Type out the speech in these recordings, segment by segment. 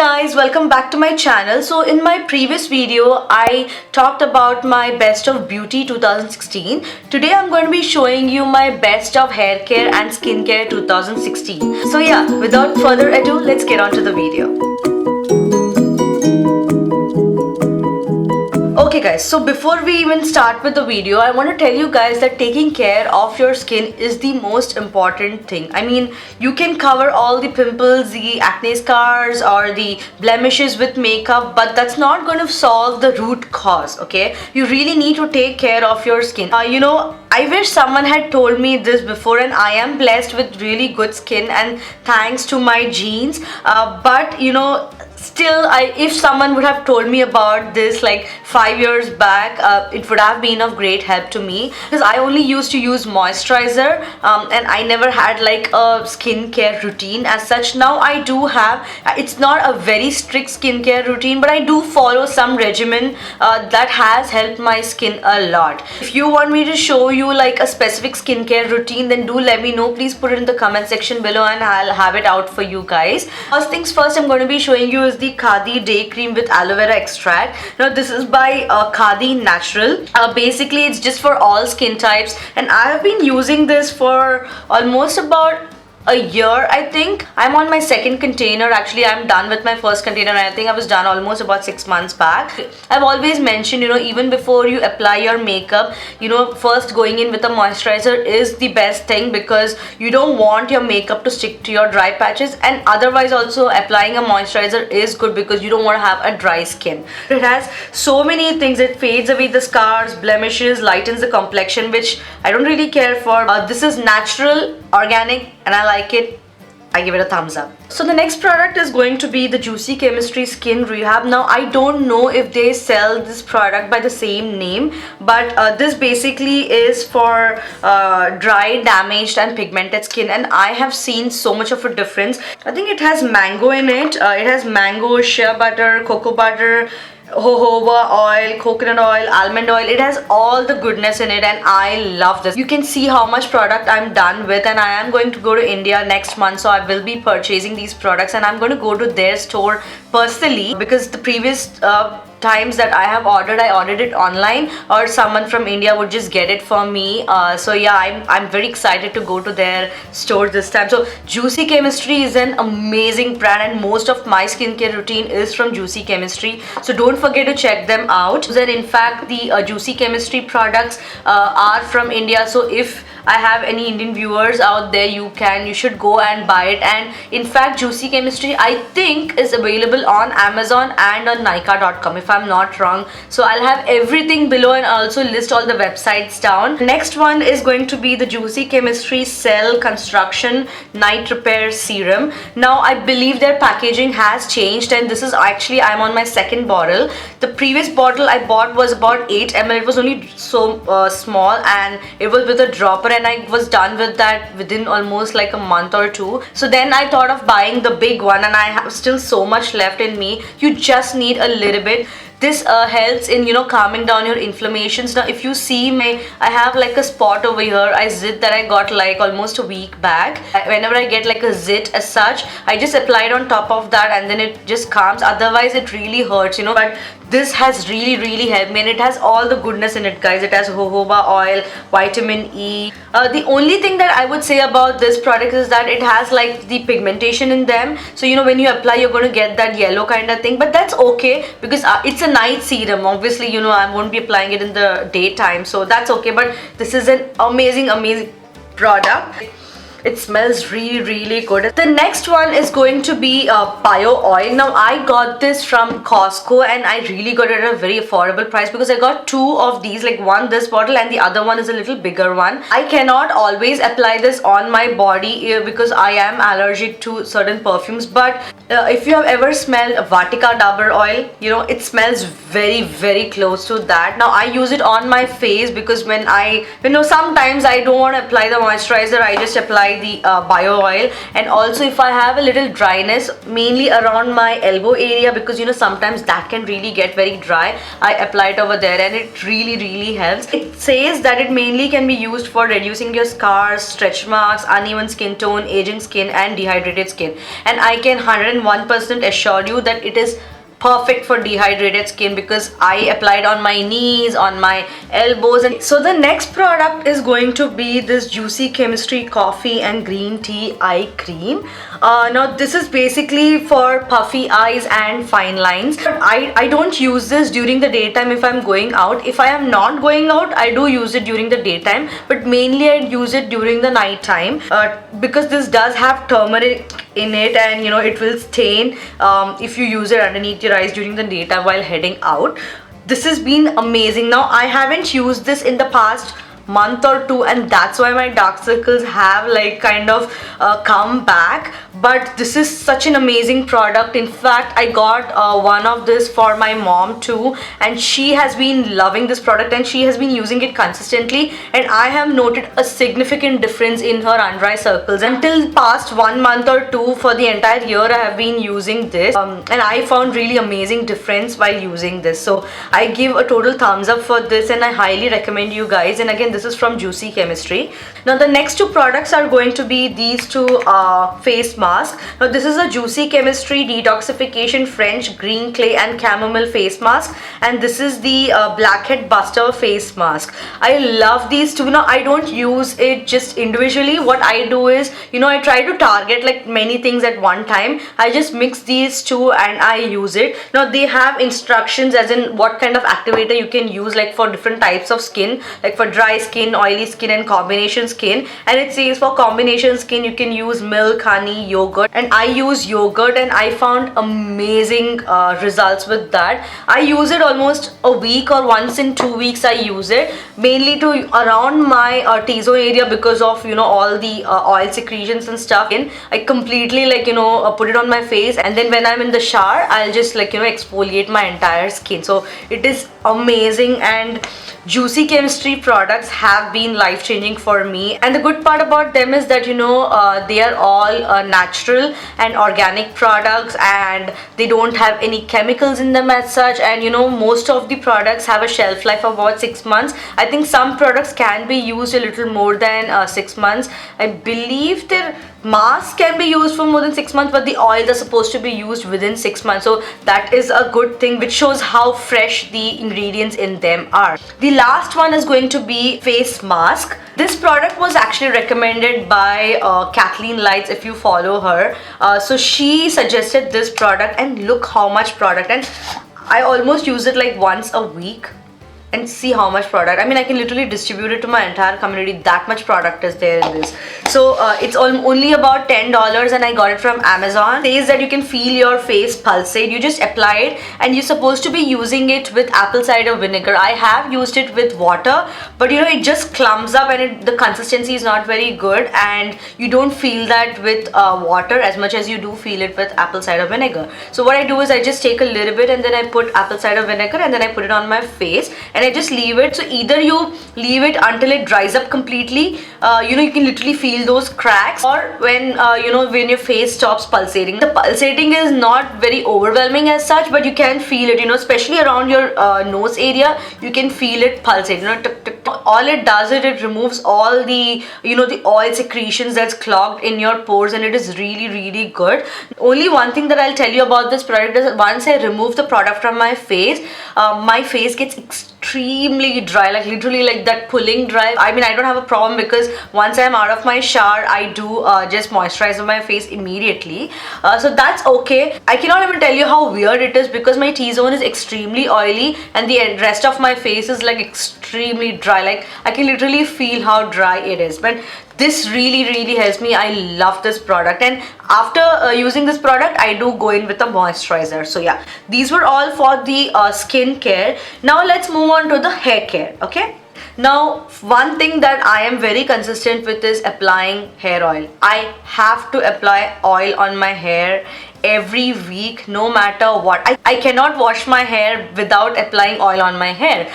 guys, welcome back to my channel. So in my previous video I talked about my best of beauty 2016. Today I'm going to be showing you my best of hair care and skincare 2016. So yeah, without further ado, let's get on to the video. Okay guys, so before we even start with the video, I want to tell you guys that taking care of your skin is the most important thing. I mean, you can cover all the pimples, the acne scars or the blemishes with makeup, but that's not going to solve the root cause, okay? You really need to take care of your skin. I wish someone had told me this before, and I am blessed with really good skin and thanks to my genes, but still, if someone would have told me about this like 5 years back, it would have been of great help to me, because I only used to use moisturizer and I never had like a skincare routine as such. Now I do have, it's not a very strict skincare routine, but I do follow some regimen that has helped my skin a lot. If you want me to show you like a specific skincare routine, then do let me know. Please put it in the comment section below and I'll have it out for you guys. First things first, I'm going to be showing you is the Khadi Day Cream with Aloe Vera Extract. Now this is by Khadi Natural. Basically it's just for all skin types, and I have been using this for almost about a year. I think I'm on my second container. Actually, I'm done with my first container, and I think I was done almost about 6 months back. I've always mentioned, even before you apply your makeup, first going in with a moisturizer is the best thing, because you don't want your makeup to stick to your dry patches, and otherwise also applying a moisturizer is good because you don't want to have a dry skin. It has so many things. It fades away the scars, blemishes, lightens the complexion, which I don't really care for. This is natural, organic, and I like it. I give it a thumbs up. So the next product is going to be the Juicy Chemistry Skin Rehab. Now I don't know if they sell this product by the same name, but this basically is for dry, damaged and pigmented skin, and I have seen so much of a difference. I think it has mango in it. It has mango, shea butter, cocoa butter, jojoba oil, coconut oil, almond oil. It has all the goodness in it, and I love this. You can see how much product I'm done with, and I am going to go to India next month, so I will be purchasing these products, and I'm going to go to their store personally, because the previous times that I have ordered, I ordered it online, or someone from India would just get it for me. So yeah, I'm very excited to go to their store this time. So Juicy Chemistry is an amazing brand, and most of my skincare routine is from Juicy Chemistry, so don't forget to check them out. Then in fact the Juicy Chemistry products are from India, so if I have any Indian viewers out there, you should go and buy it. And in fact Juicy Chemistry, I think, is available on Amazon and on Nykaa.com if I'm not wrong. So I'll have everything below and also list all the websites down. The next one is going to be the Juicy Chemistry Cell Construction Night Repair Serum. Now I believe their packaging has changed, and this is actually, I'm on my second bottle. The previous bottle I bought was about 8 ml. It was only so small, and it was with a dropper, and I was done with that within almost like a month or two. So then I thought of buying the big one, and I have still so much left in me. You just need a little bit. This helps in calming down your inflammations. Now if you see I have like a spot over here, a zit that I got like almost a week back. Whenever I get like a zit as such, I just apply it on top of that, and then it just calms. Otherwise it really hurts, but this has really helped me, and it has all the goodness in it, guys. It has jojoba oil, vitamin E. The only thing that I would say about this product is that it has like the pigmentation in them, so when you apply, you're going to get that yellow kind of thing, but that's okay, because it's a night serum. Obviously I won't be applying it in the daytime, so that's okay. But this is an amazing product. It smells really good. The next one is going to be Bio Oil. Now I got this from Costco, and I really got it at a very affordable price, because I got 2 of these, like one this bottle and the other one is a little bigger one. I cannot always apply this on my body because I am allergic to certain perfumes, but if you have ever smelled Vatika Dabur oil, it smells very close to that. Now I use it on my face, because when sometimes I don't want to apply the moisturizer, I just apply apply the bio oil. And also if I have a little dryness, mainly around my elbow area, because you know sometimes that can really get very dry, I apply it over there and it really helps. It says that it mainly can be used for reducing your scars, stretch marks, uneven skin tone, aging skin and dehydrated skin. And I can 101% assure you that it is perfect for dehydrated skin, because I applied on my knees, on my elbows. And so the next product is going to be this Juicy Chemistry coffee and green tea eye cream. Now this is basically for puffy eyes and fine lines. I don't use this during the daytime if I'm going out. If I am not going out, I do use it during the daytime, but mainly I use it during the night time, because this does have turmeric in it, and you know it will stain if you use it underneath your eyes during the daytime while heading out. This has been amazing. Now I haven't used this in the past month or two, and that's why my dark circles have like kind of come back. But this is such an amazing product. In fact, I got one of this for my mom too, and she has been loving this product and she has been using it consistently, and I have noted a significant difference in her under eye circles. Until past 1 month or two, for the entire year I have been using this, and I found really amazing difference while using this. So I give a total thumbs up for this, and I highly recommend you guys. And again, this is from Juicy Chemistry. Now the next two products are going to be these two face masks. Now this is a Juicy Chemistry Detoxification French Green Clay and Chamomile face mask, and this is the Blackhead Buster face mask. I love these two. Now I don't use it just individually. What I do is, you know, I try to target like many things at one time. I just mix these two and I use it. Now they have instructions as in what kind of activator you can use, like for different types of skin, like for dry skin, oily skin and combination skin. And it says for combination skin you can use milk, honey, yogurt, and I use yogurt, and I found amazing results with that. I use it almost a week or once in 2 weeks. I use it mainly to around my T-zone area, because of, you know, all the oil secretions and stuff. And I completely like, you know, put it on my face, and then when I'm in the shower I'll just like, you know, exfoliate my entire skin. So it is amazing, and Juicy Chemistry products have been life-changing for me. And the good part about them is that, you know, they are all natural and organic products, and they don't have any chemicals in them as such. And you know, most of the products have a shelf life of about 6 months. I think some products can be used a little more than 6 months. I believe their masks can be used for more than 6 months, but the oils are supposed to be used within 6 months. So that is a good thing, which shows how fresh the ingredients in them are. The last one is going to be face mask. This product was actually recommended by Kathleen Lights, if you follow her. So she suggested this product, and look how much product. And I almost use it like once a week. And see how much product. I mean, I can literally distribute it to my entire community. That much product is there in this. So it's only about $10, and I got it from Amazon. It says that you can feel your face pulsate. You just apply it, and you're supposed to be using it with apple cider vinegar. I have used it with water, but you know, it just clumps up, and the consistency is not very good, and you don't feel that with water as much as you do feel it with apple cider vinegar. So what I do is I just take a little bit, and then I put apple cider vinegar, and then I put it on my face, and I just leave it. So either you leave it until it dries up completely, you know, you can literally feel those cracks, or when you know, when your face stops pulsating. The pulsating is not very overwhelming as such, but you can feel it, you know, especially around your nose area. You can feel it pulsate, you know, tuk, tuk, tuk. All it does is it removes all the, you know, the oil secretions that's clogged in your pores, and it is really good. Only one thing that I'll tell you about this product is, once I remove the product from my face gets extremely dry, like literally like that pulling dry. I mean, I don't have a problem, because once I'm out of my shower I do just moisturize my face immediately. So that's okay. I cannot even tell you how weird it is, because my T-zone is extremely oily and the rest of my face is like extremely dry. Like I can literally feel how dry it is. But this really helps me. I love this product, and after using this product I do go in with a moisturizer. So yeah, these were all for the skin care. Now let's move on to the hair care. Okay, now one thing that I am very consistent with is applying hair oil. I have to apply oil on my hair every week, no matter what. I cannot wash my hair without applying oil on my hair,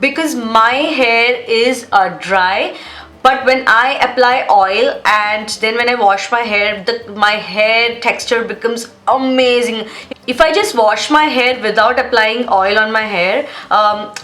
because my hair is dry, But when I apply oil and then when I wash my hair, my hair texture becomes amazing. If I just wash my hair without applying oil on my hair,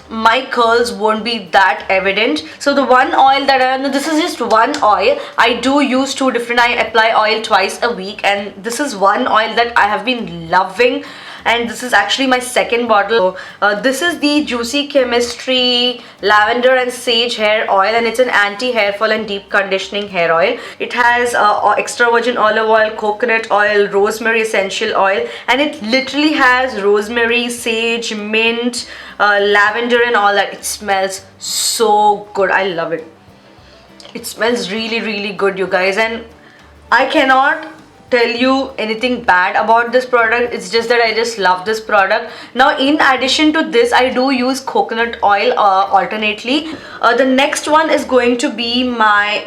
my curls won't be that evident. So the one oil that I know, this is just one oil. I do use two different, I apply oil twice a week, and this is one oil that I have been loving. And this is actually my second bottle. This is the Juicy Chemistry Lavender and Sage Hair Oil, and it's an anti-hair fall and deep conditioning hair oil. It has extra virgin olive oil, coconut oil, rosemary essential oil, and it literally has rosemary, sage, mint, lavender and all that. It smells so good. I love it. It smells really good, you guys, and I cannot tell you anything bad about this product. It's just that I just love this product. Now in addition to this, I do use coconut oil alternately. The next one is going to be my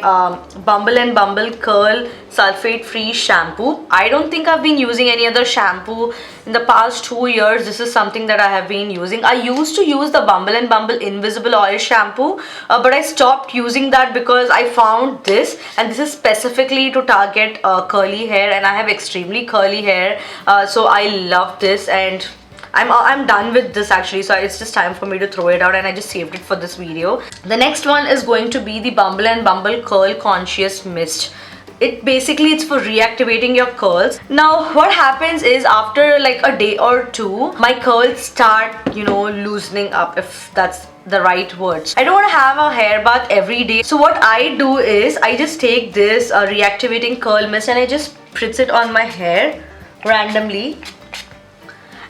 Bumble and Bumble Curl sulfate free shampoo. I don't think I've been using any other shampoo in the past 2 years. This is something that I have been using. I used to use the Bumble and Bumble invisible oil shampoo, but I stopped using that because I found this, and this is specifically to target curly hair, and I have extremely curly hair, so I love this, and I'm done with this actually, so it's just time for me to throw it out, and I just saved it for this video. The next one is going to be the Bumble and Bumble Curl Conscious Mist. It's for reactivating your curls. Now what happens is, after like a day or two, my curls start, loosening up, if that's the right words. I don't want to have a hair bath every day, so what I do is I just take this reactivating curl mist and I just spritz it on my hair randomly,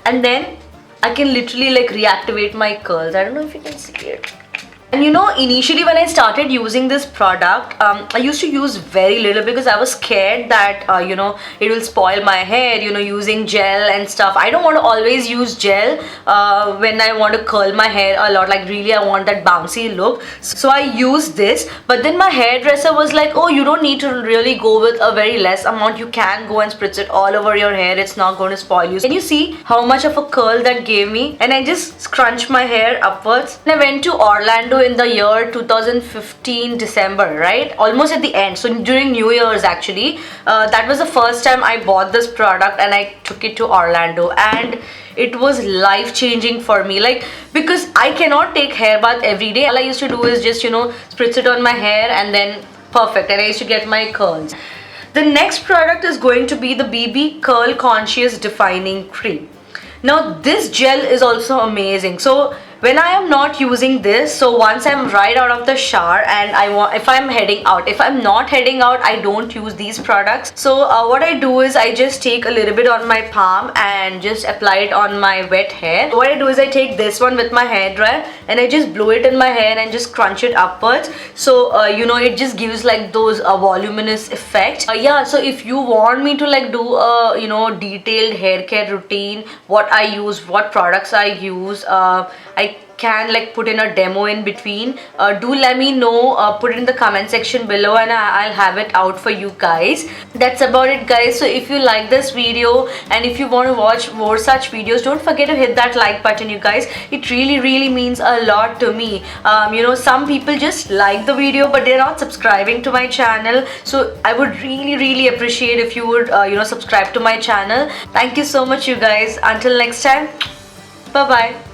and then I can literally like reactivate my curls. I don't know if you can see it. And initially when I started using this product, I used to use very little because I was scared that it will spoil my hair, using gel and stuff. I don't want to always use gel when I want to curl my hair a lot, like really I want that bouncy look. So I use this, but then my hairdresser was like, oh, you don't need to really go with a very less amount. You can go and spritz it all over your hair. It's not going to spoil you. Can you see how much of a curl that gave me? And I just scrunched my hair upwards. And I went to Orlando in the year 2015 December, right? Almost at the end. So during New Year's actually, that was the first time I bought this product, and I took it to Orlando, and it was life-changing for me, like, because I cannot take hair bath every day. All I used to do is just spritz it on my hair, and then perfect, and I used to get my curls. The next product is going to be the BB Curl Conscious Defining Cream. Now this gel is also amazing. So when I am not using this, so once I'm right out of the shower and if I'm heading out, if I'm not heading out, I don't use these products. So what I do is I just take a little bit on my palm and just apply it on my wet hair. What I do is I take this one with my hair dryer and I just blow it in my hair and just crunch it upwards. So it just gives like those voluminous effect. Yeah, so if you want me to like do a detailed hair care routine, what I use, what products I use, I can like put in a demo in between. Do let me know, put it in the comment section below, and I'll have it out for you guys. That's about it, guys. So if you like this video and if you want to watch more such videos, don't forget to hit that like button, you guys. It really means a lot to me. Some people just like the video but they're not subscribing to my channel, so I would really appreciate if you would subscribe to my channel. Thank you so much, you guys. Until next time, bye bye.